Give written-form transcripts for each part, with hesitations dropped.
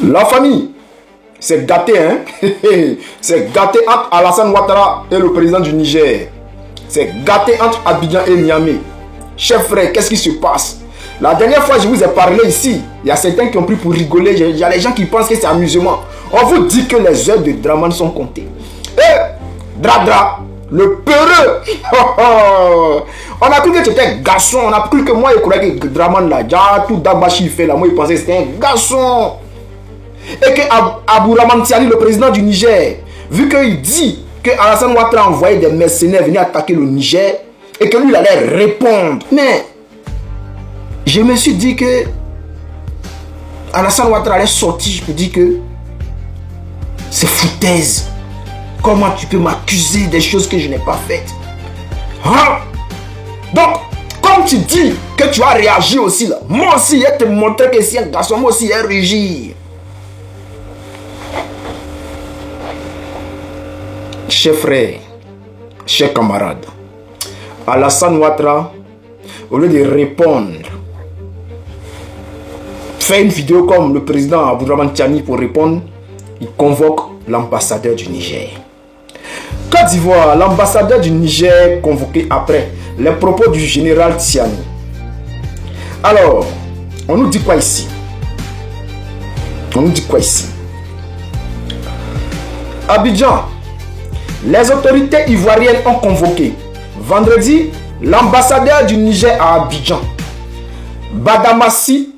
La famille, c'est gâté, hein. C'est gâté entre Alassane Ouattara et le président du Niger. C'est gâté entre Abidjan et Niamey. Chers frères, qu'est-ce qui se passe? La dernière fois, je vous ai parlé ici. Il y a certains qui ont pris pour rigoler. Il y a les gens qui pensent que c'est amusement. On vous dit que les heures de Draman sont comptées. Et Dradra, le peureux. On a cru que tu étais un garçon. On a cru que moi, je croyais que Draman là, tout Dabashi il fait là, moi, il pensait que c'était un garçon. Et que Abdourahmane Tiani, le président du Niger, vu qu'il dit que Alassane Ouattara a envoyé des mercenaires venir attaquer le Niger et que lui, il allait répondre. Mais je me suis dit que Alassane Ouattara allait sortir pour dire que c'est foutaise. Comment tu peux m'accuser des choses que je n'ai pas faites? Hein? Donc, comme tu dis que tu as réagi aussi là, moi aussi, je te montrer que c'est un garçon, moi aussi, j'ai réagi. Chers frères, chers camarades, Alassane Ouattara, au lieu de répondre, fait une vidéo comme le président Abdourahmane Tiani pour répondre, il convoque l'ambassadeur du Niger. Côte d'Ivoire, l'ambassadeur du Niger convoqué après les propos du général Tiani. Alors, on nous dit quoi ici? On nous dit quoi ici? Abidjan, les autorités ivoiriennes ont convoqué vendredi l'ambassadeur du Niger à Abidjan, Badamassi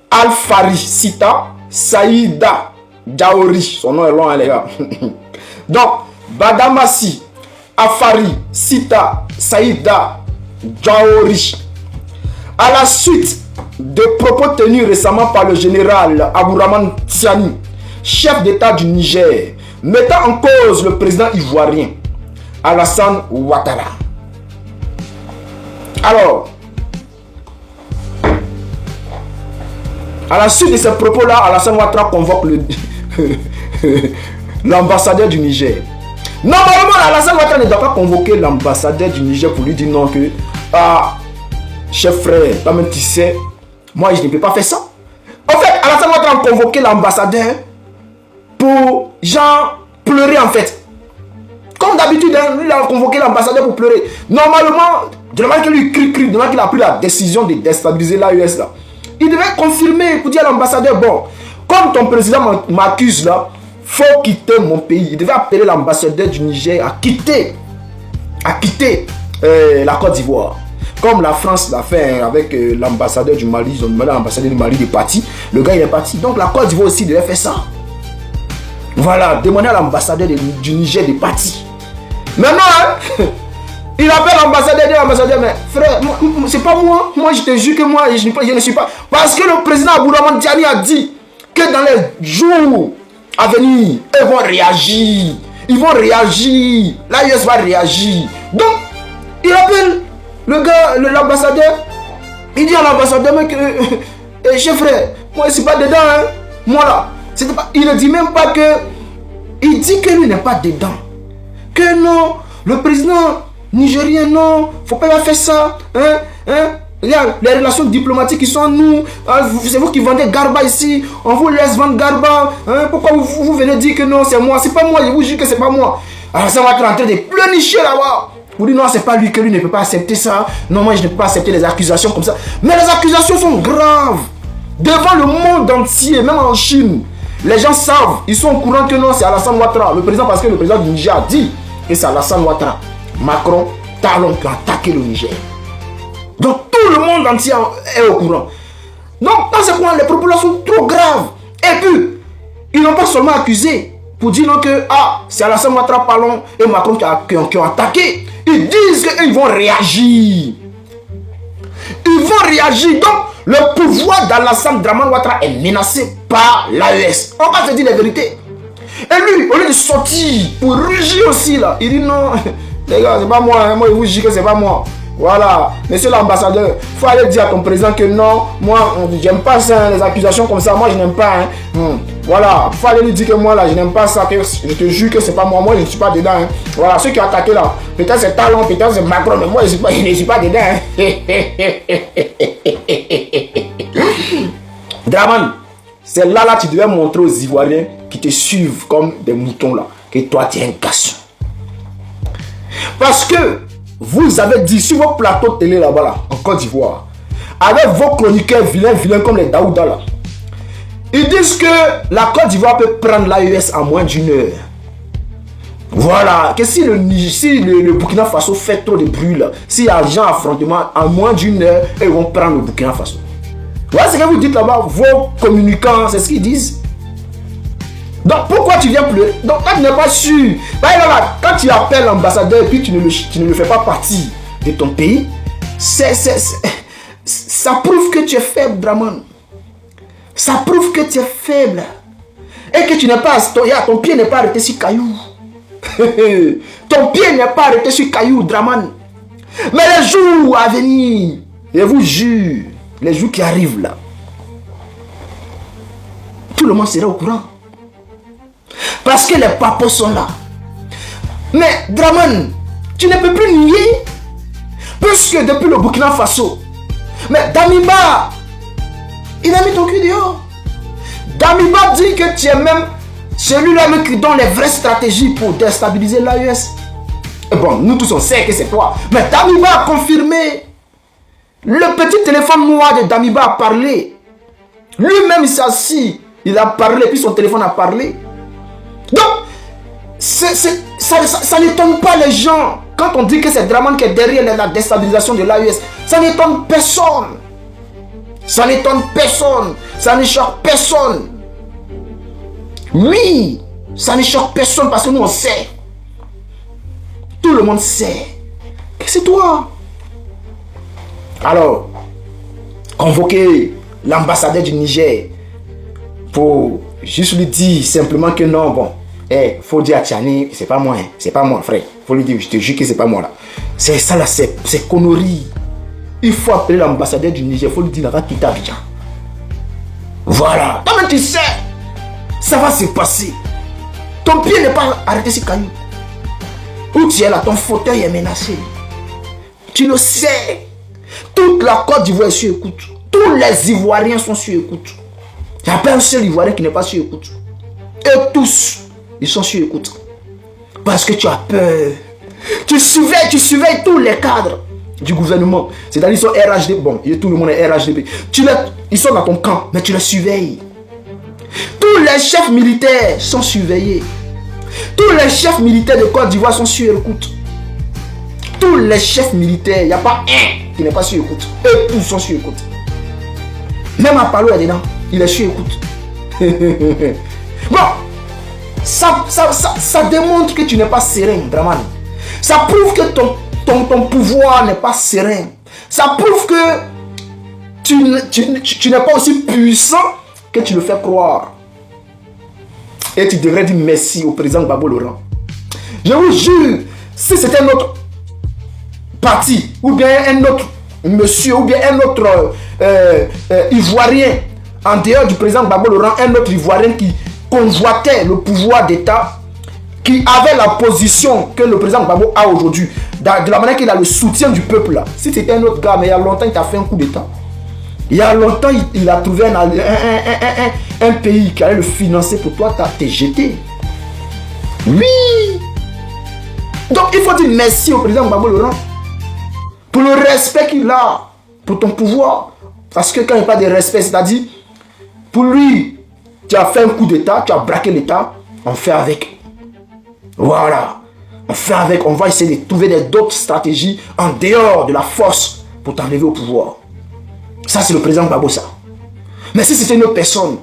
Alfari Sita Saïda Diaouri. Son nom est long, hein, les gars. Donc, Badamassi Alfari Sita Saïda Diaouri. À la suite des propos tenus récemment par le général Abdourahmane Tiani, chef d'État du Niger, mettant en cause le président ivoirien Alassane Ouattara. Alors, à la suite de ces propos-là, Alassane Ouattara convoque l'ambassadeur du Niger. Normalement, Alassane Ouattara ne doit pas convoquer l'ambassadeur du Niger pour lui dire non que chef frère, toi-même tu sais, moi je ne peux pas faire ça. En fait, Alassane Ouattara a convoqué l'ambassadeur pour genre pleurer en fait. Comme d'habitude, il a convoqué l'ambassadeur pour pleurer. Normalement, de la manière qu'il lui crie, de la manière qu'il a pris la décision de déstabiliser l'AES là, il devait confirmer pour dire à l'ambassadeur, bon, comme ton président m'accuse là, faut quitter mon pays. Il devait appeler l'ambassadeur du Niger à quitter la Côte d'Ivoire. Comme la France l'a fait avec l'ambassadeur du Mali. Ils ont demandé à l'ambassadeur du Mali de partir. Le gars il est parti. Donc la Côte d'Ivoire aussi devait faire ça. Voilà, demander à l'ambassadeur du Niger de partir. Maintenant, hein, il appelle l'ambassadeur, dit l'ambassadeur, mais frère, c'est pas moi. Moi, je te jure que moi, je ne suis pas. Parce que le président Abdourahmane Tiani a dit que dans les jours à venir, ils vont réagir. Ils vont réagir. L'AES va réagir. Donc, il appelle le gars, l'ambassadeur. Il dit à l'ambassadeur, mais que, chef frère, moi, je ne suis pas dedans. Hein. Moi, là. Pas, il ne dit même pas que. Il dit que lui n'est pas dedans. Que non, le président nigérien, non, faut pas faire ça. Les relations diplomatiques qui sont nous. C'est vous qui vendez Garba ici. On vous laisse vendre Garba. Pourquoi vous venez dire que non, c'est moi? C'est pas moi, je vous jure que c'est pas moi. Alors ça va être en train de pleurnicher là-bas. Vous dites non, c'est pas lui, que lui ne peut pas accepter ça. Non, moi je ne peux pas accepter les accusations comme ça. Mais les accusations sont graves. Devant le monde entier, même en Chine. Les gens savent, ils sont au courant que non, c'est Alassane Ouattara. Le président, parce que le président du Niger a dit que c'est Alassane Ouattara. Macron, Talon qui a attaqué le Niger. Donc tout le monde entier est au courant. Donc dans ce point, les propos sont trop graves. Et puis, ils n'ont pas seulement accusé pour dire non que c'est Alassane Ouattara, Talon et Macron qui ont attaqué. Ils disent qu'ils vont réagir. Ils vont réagir. Donc, le pouvoir d'Alassane Ouattara est menacé par l'AES. On va se dire la vérité. Et lui, au lieu de sortir pour rugir aussi là, il dit non, les gars, c'est pas moi, hein. Moi je vous dis que c'est pas moi. Voilà, monsieur l'ambassadeur, il faut aller dire à ton président que non, moi, j'aime pas ça, hein, les accusations comme ça, moi je n'aime pas. Hein. Voilà, il faut aller lui dire que moi là, je n'aime pas ça, que je te jure que c'est pas moi, moi je ne suis pas dedans. Hein. Voilà, ceux qui ont attaqué là, peut-être c'est Talon, peut-être c'est Macron, mais moi je ne suis pas dedans. Hein. Draman, C'est là, tu devais montrer aux Ivoiriens qui te suivent comme des moutons là, que toi, tu es un garçon. Parce que vous avez dit sur vos plateaux de télé là-bas, là, en Côte d'Ivoire, avec vos chroniqueurs vilains comme les Daouda là, ils disent que la Côte d'Ivoire peut prendre l'AES en moins d'une heure. Voilà, que si le Burkina Faso fait trop de bruit là, s'il y a un affrontement, en moins d'une heure, ils vont prendre le Burkina Faso. Voilà ce que vous dites là-bas, vos communicants, c'est ce qu'ils disent. Donc pourquoi tu viens pleurer? Donc quand tu n'es pas sûr, quand tu appelles l'ambassadeur et puis tu ne le fais pas partie de ton pays, ça prouve que tu es faible, Draman. Ça prouve que tu es faible. Et que tu n'es pas, ton pied n'est pas arrêté sur caillou. Ton pied n'est pas arrêté sur caillou, Draman. Mais les jours à venir, je vous jure, les jours qui arrivent là, tout le monde sera au courant. Parce que les papos sont là. Mais Draman, tu ne peux plus nier. Puisque depuis le Burkina Faso, mais Damiba, il a mis ton cul dehors. Damiba dit que tu es même celui-là qui donne les vraies stratégies pour déstabiliser l'AES. Bon, nous tous on sait que c'est toi. Mais Damiba a confirmé. Le petit téléphone noir de Damiba a parlé. Lui-même il s'est assis. Il a parlé, puis son téléphone a parlé. Donc, ça n'étonne pas les gens. Quand on dit que c'est Draman qui est derrière la déstabilisation de l'AES, ça n'étonne personne. Ça n'étonne personne. Ça ne choque personne. Oui, ça ne choque personne parce que nous on sait. Tout le monde sait que c'est toi. Alors, convoquer l'ambassadeur du Niger pour juste lui dire simplement que non, bon, faut dire à Tchani, c'est pas moi, c'est pas moi, frère. Faut lui dire, je te jure que c'est pas moi là. C'est ça là, c'est connerie. Il faut appeler l'ambassadeur du Niger, faut lui dire, va quitter Abidjan. Voilà. Toi-même tu sais, ça va se passer. Ton pied n'est pas arrêté sur caillou. Où tu es là, ton fauteuil est menacé. Tu le sais. Toute la Côte d'Ivoire est sur écoute. Tous les Ivoiriens sont sur écoute. Il n'y a pas un seul Ivoirien qui n'est pas sur écoute. Et tous, ils sont sur écoute. Parce que tu as peur. Tu surveilles tous les cadres du gouvernement. C'est-à-dire qu'ils sont RHDP. Bon, tout le monde est RHDP. Ils sont dans ton camp, mais tu les surveilles. Tous les chefs militaires sont surveillés. Tous les chefs militaires de Côte d'Ivoire sont sur écoute. Tous les chefs militaires, il n'y a pas un qui n'est pas sur écoute. Eux tous sont sur écoute. Même Apalo est dedans, il est sur écoute. Bon, ça démontre que tu n'es pas serein, Draman. Ça prouve que ton pouvoir n'est pas serein. Ça prouve que tu n'es pas aussi puissant que tu le fais croire. Et tu devrais dire merci au président Gbagbo Laurent. Je vous jure, si c'était notre parti, ou bien un autre monsieur, ou bien un autre Ivoirien, en dehors du président Gbagbo Laurent, un autre Ivoirien qui convoitait le pouvoir d'État, qui avait la position que le président Gbagbo a aujourd'hui, de la manière qu'il a le soutien du peuple là. Si c'était un autre gars, mais il y a longtemps, il t'a fait un coup d'État. Il y a longtemps, il a trouvé un pays qui allait le financer pour toi, t'es jeté. Oui. Donc il faut dire merci au président Gbagbo Laurent pour le respect qu'il a pour ton pouvoir. Parce que quand il n'y a pas de respect, c'est-à-dire, pour lui, tu as fait un coup d'État, tu as braqué l'État, on fait avec. Voilà. On fait avec, on va essayer de trouver d'autres stratégies en dehors de la force pour t'enlever au pouvoir. Ça, c'est le président Gbagbo, ça. Mais si c'était une autre personne,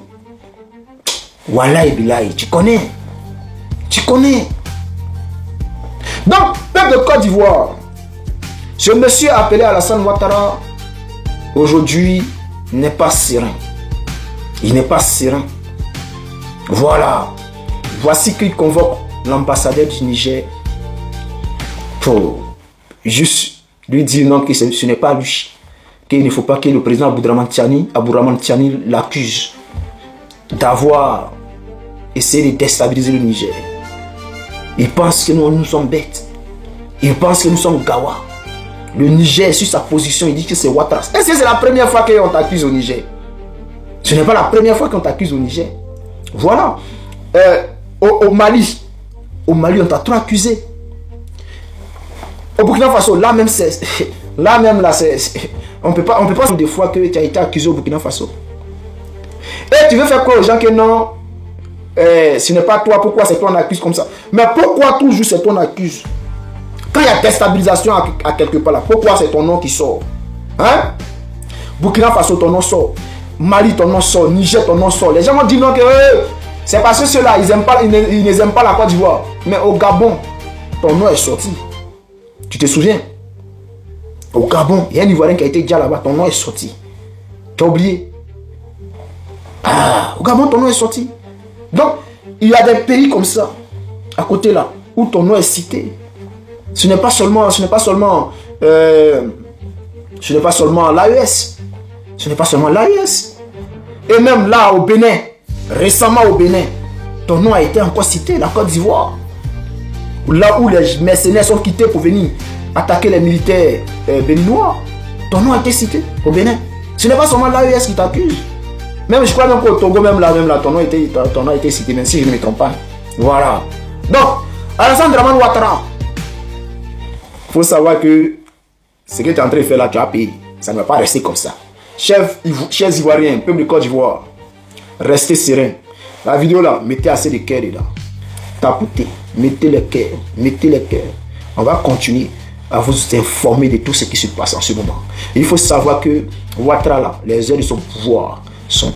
Wallahi Bilahi, tu connais. Tu connais. Donc, peuple de Côte d'Ivoire, ce monsieur appelé Alassane Ouattara, aujourd'hui, n'est pas serein. Il n'est pas serein. Voilà. Voici qu'il convoque l'ambassadeur du Niger pour juste lui dire non, que ce n'est pas lui. Qu'il ne faut pas que le président Abdourahmane Tiani l'accuse d'avoir essayé de déstabiliser le Niger. Il pense que nous sommes bêtes. Il pense que nous sommes gawa. Le Niger, sur sa position, il dit que c'est Ouattara. Est-ce que c'est la première fois qu'on t'accuse au Niger? Ce n'est pas la première fois qu'on t'accuse au Niger. Voilà. Au Mali, on t'a trop accusé. Au Burkina Faso, là même, on peut pas dire des fois que tu as été accusé au Burkina Faso. Et tu veux faire quoi aux gens que non, ce n'est pas toi, pourquoi c'est toi on accuse comme ça? Mais pourquoi toujours c'est toi on accuse? Quand il y a déstabilisation à quelque part là, pourquoi c'est ton nom qui sort? Hein? Burkina Faso, ton nom sort. Mali, ton nom sort. Niger, ton nom sort. Les gens vont dire non que c'est parce que ceux-là, ils n'aiment pas la Côte d'Ivoire. Mais au Gabon, ton nom est sorti. Tu te souviens? Au Gabon, il y a un Ivoirien qui a été déjà là-bas, ton nom est sorti. Tu as oublié? Ah, au Gabon, ton nom est sorti. Donc, il y a des pays comme ça, à côté là, où ton nom est cité. Ce n'est pas seulement l'AES. Ce n'est pas seulement l'AES. Et même là, au Bénin, récemment au Bénin, ton nom a été encore cité, la Côte d'Ivoire. Là où les mercenaires sont quittés pour venir attaquer les militaires béninois, ton nom a été cité au Bénin. Ce n'est pas seulement l'AES qui t'accuse. Même je crois même qu'au Togo, même là, ton nom a été cité, même si je ne me trompe pas. Voilà. Donc, Alassane Dramane Ouattara, il faut savoir que ce que tu es en train de faire là, tu as payé. Ça ne va pas rester comme ça. Chers Ivoiriens, peuple de Côte d'Ivoire, restez serein. La vidéo là, mettez assez de cœur dedans. Tapotez, mettez les cœurs. On va continuer à vous informer de tout ce qui se passe en ce moment. Il faut savoir que Ouattara là, les heures de son pouvoir sont